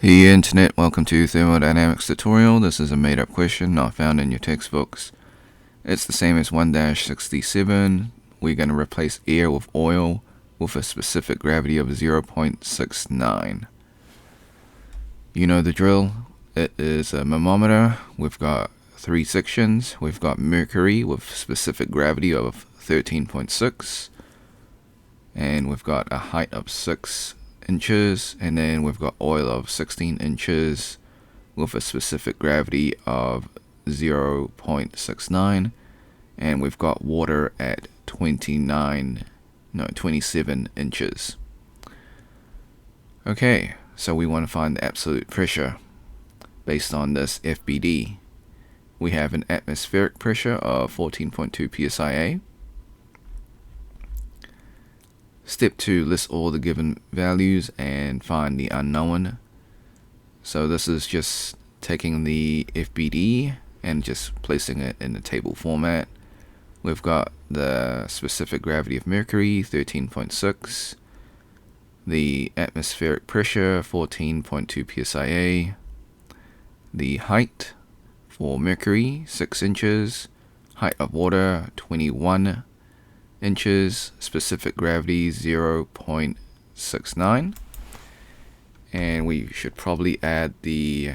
Hey Internet, welcome to Thermodynamics tutorial. This is a made-up question not found in your textbooks. It's the same as 1-67. We're going to replace air with oil with a specific gravity of 0.69. You know the drill. It is a manometer. We've got 3 sections. We've got mercury with specific gravity of 13.6. And we've got a height of 6 inches, and then we've got oil of 16 inches with a specific gravity of 0.69, and we've got water at 27 inches. Okay, so we want to find the absolute pressure based on this FBD. We have an atmospheric pressure of 14.2 psia. Step 2, list all the given values and find the unknown. So this is just taking the FBD and just placing it in the table format. We've got the specific gravity of mercury, 13.6. The atmospheric pressure, 14.2 psia. The height for mercury, 6 inches. Height of water, 21 inches, specific gravity 0.69, and we should probably add the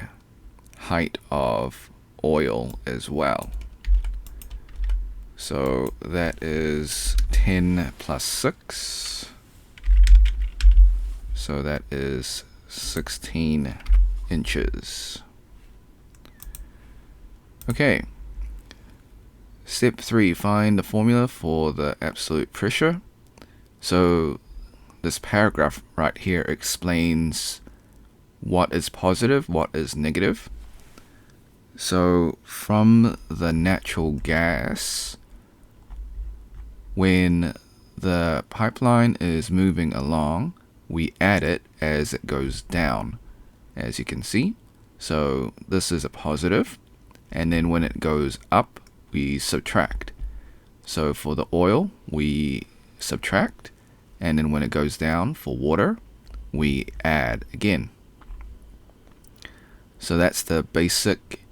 height of oil as well. So that is 10 plus 6, so that is 16 inches. Okay. Step 3, find the formula for the absolute pressure. So this paragraph right here explains what is positive, what is negative. So from the natural gas, when the pipeline is moving along, we add it as it goes down, as you can see. So this is a positive, and then when it goes up, we subtract. So for the oil, we subtract, and then when it goes down for water, we add again. So that's the basic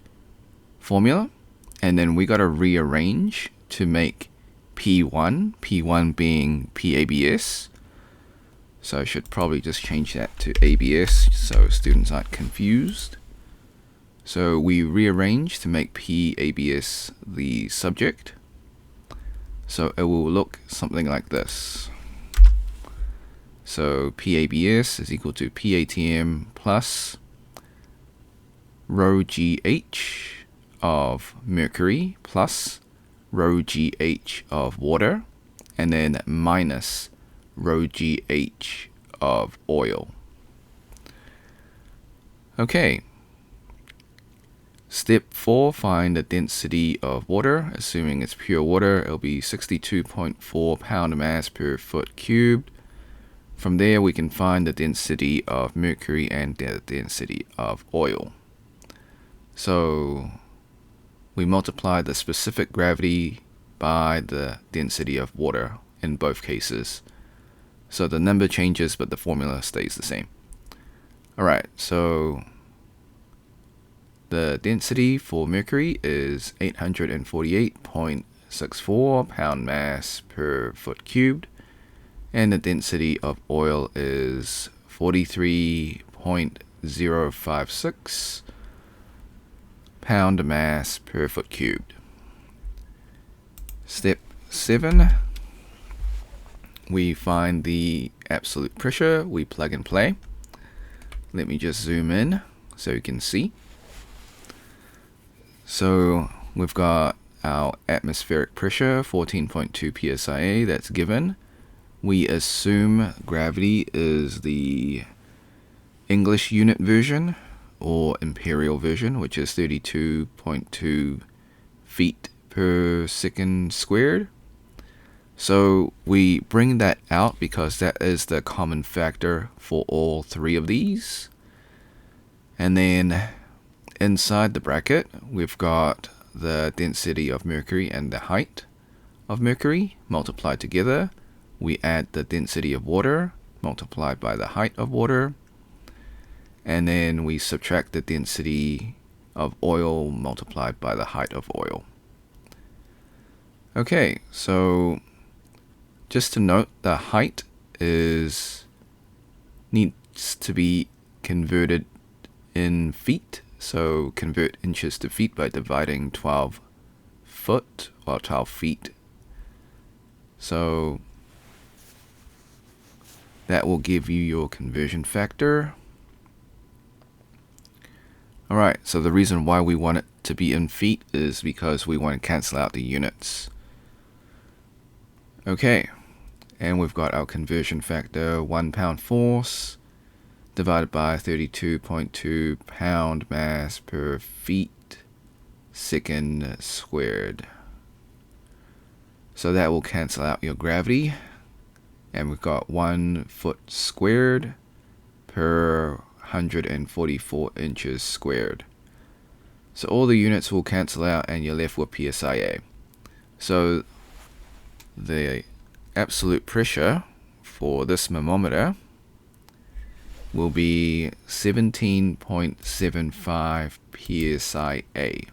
formula, and then we got to rearrange to make P1 being PABS. So I should probably just change that to ABS so students aren't confused. So we rearrange to make PABS the subject. So it will look something like this. So PABS is equal to PATM plus rho GH of mercury plus rho GH of water, and then minus rho GH of oil. Okay. Step 4, find the density of water. Assuming it's pure water, it'll be 62.4 pound mass per foot cubed. From there, we can find the density of mercury and the density of oil. So we multiply the specific gravity by the density of water in both cases. So the number changes, but the formula stays the same. Alright, so the density for mercury is 848.64 pound mass per foot cubed, and the density of oil is 43.056 pound mass per foot cubed. Step 7, we find the absolute pressure. We plug and play. Let me just zoom in so you can see. So we've got our atmospheric pressure, 14.2 psia, that's given. We assume gravity is the English unit version or imperial version, which is 32.2 feet per second squared. So we bring that out because that is the common factor for all 3 of these. And then inside the bracket, we've got the density of mercury and the height of mercury multiplied together. We add the density of water multiplied by the height of water. and then we subtract the density of oil multiplied by the height of oil. Okay, so just to note, the height needs to be converted in feet. So convert inches to feet by dividing 12 foot or 12 feet. So that will give you your conversion factor. Alright, so the reason why we want it to be in feet is because we want to cancel out the units. Okay, and we've got our conversion factor, 1 pound force divided by 32.2 pound mass per feet second squared. So that will cancel out your gravity, and we've got 1 foot squared per 144 inches squared. So all the units will cancel out and you're left with psia. So the absolute pressure for this thermometer will be 17.75 psia.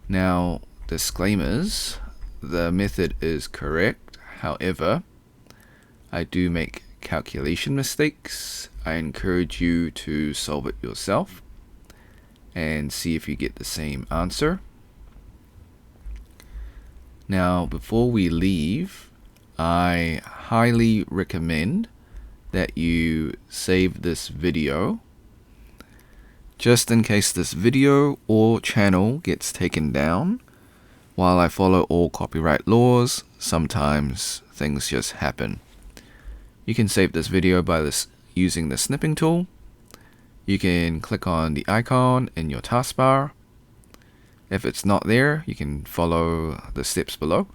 Now, disclaimers, the method is correct. However, I do make calculation mistakes. I encourage you to solve it yourself and see if you get the same answer. Now, before we leave, I highly recommend that you save this video, just in case this video or channel gets taken down. While I follow all copyright laws, sometimes things just happen. You can save this video by using the snipping tool. You can click on the icon in your taskbar. If it's not there, you can follow the steps below.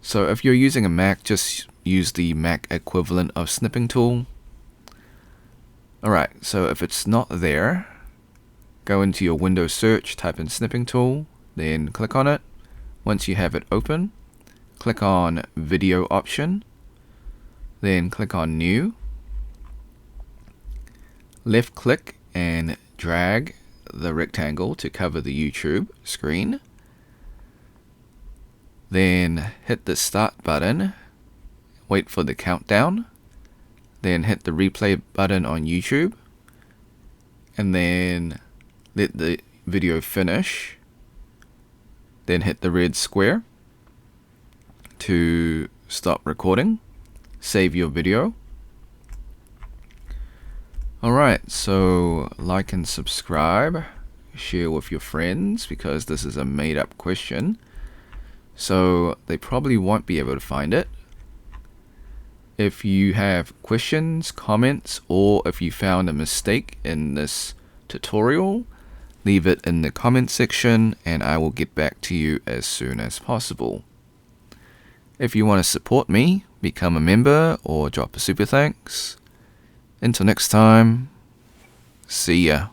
So if you're using a Mac, just use the Mac equivalent of snipping tool. Alright, so if it's not there, go into your Windows search, type in snipping tool, then click on it. Once you have it open, click on video option, then click on new. Left click and drag the rectangle to cover the YouTube screen. Then hit the start button, wait for the countdown, then hit the replay button on YouTube, and then let the video finish, then hit the red square to stop recording, save your video. Alright, so like and subscribe, share with your friends, because this is a made up question, so they probably won't be able to find it. If you have questions, comments, or if you found a mistake in this tutorial, leave it in the comment section and I will get back to you as soon as possible. If you want to support me, become a member or drop a super thanks. Until next time, see ya.